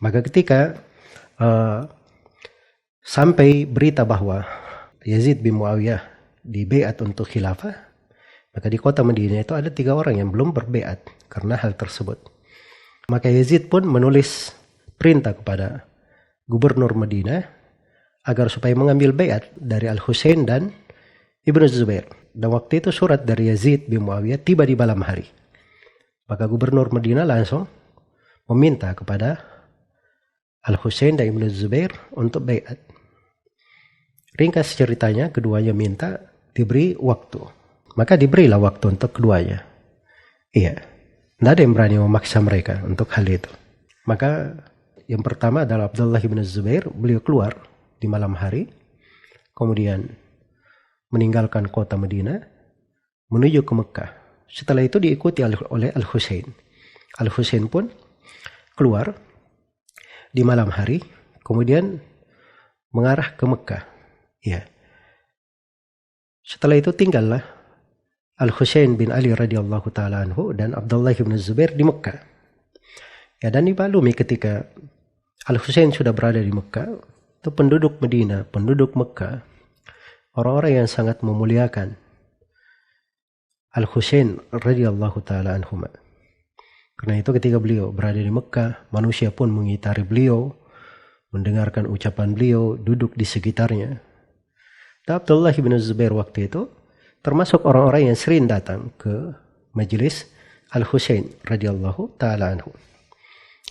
Maka ketika sampai berita bahwa Yazid bin Muawiyah dibeat untuk khilafah, maka di kota Madinah itu ada 3 orang yang belum berbeat karena hal tersebut. Maka Yazid pun menulis perintah kepada gubernur Madinah agar supaya mengambil beat dari Al-Husain dan Ibnu Zubair. Dan waktu itu surat dari Yazid bin Muawiyah tiba di malam hari. Maka gubernur Madinah langsung meminta kepada Al-Husain dan Ibnu Zubair untuk beat. Ringkas ceritanya, keduanya minta diberi waktu. Maka diberilah waktu untuk keduanya. Iya, tidak ada yang berani memaksa mereka untuk hal itu. Maka yang pertama adalah Abdullah bin Zubair. Beliau keluar di malam hari, kemudian meninggalkan kota Madinah, menuju ke Mekah. Setelah itu diikuti oleh Al-Husain. Al-Husain pun keluar di malam hari, kemudian mengarah ke Mekah. Ya. Setelah itu tinggallah Al-Husain bin Ali radhiyallahu taala anhu dan Abdullah bin Zubair di Mekah. Ya, dan dimaklumi ketika Al-Husain sudah berada di Mekah, itu penduduk Madinah, penduduk Mekah, orang-orang yang sangat memuliakan Al-Husain radhiyallahu taala anhu. Karena itu ketika beliau berada di Mekah, manusia pun mengitari beliau, mendengarkan ucapan beliau, duduk di sekitarnya. Dan Abdullah bin Zubair waktu itu termasuk orang-orang yang sering datang ke majelis Al-Husain radhiyallahu taala anhu.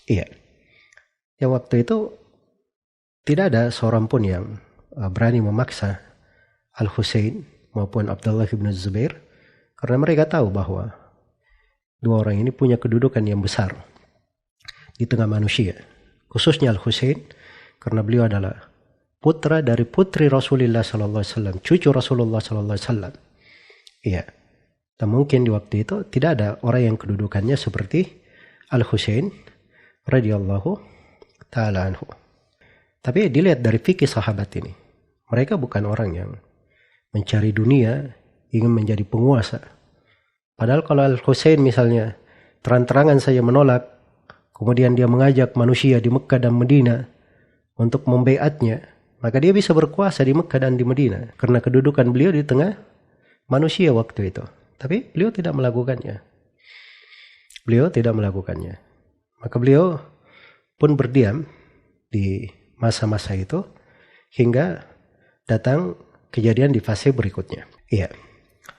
Iya. Yang waktu itu tidak ada seorang pun yang berani memaksa Al-Husain maupun Abdullah bin Zubair, karena mereka tahu bahwa dua orang ini punya kedudukan yang besar di tengah manusia. Khususnya Al-Husain karena beliau adalah putra dari putri Rasulullah sallallahu alaihi wasallam, cucu Rasulullah sallallahu alaihi wasallam. Iya. Dan mungkin di waktu itu tidak ada orang yang kedudukannya seperti Al-Husain radhiyallahu taala anhu. Tapi dilihat dari fikih sahabat ini, mereka bukan orang yang mencari dunia, ingin menjadi penguasa. Padahal kalau Al-Husain misalnya terang-terangan saja menolak, kemudian dia mengajak manusia di Mekah dan Madinah untuk membeatnya, maka dia bisa berkuasa di Mekah dan di Madinah karena kedudukan beliau di tengah manusia waktu itu. Tapi beliau tidak melakukannya. Maka beliau pun berdiam di masa-masa itu hingga datang kejadian di fase berikutnya. Iya.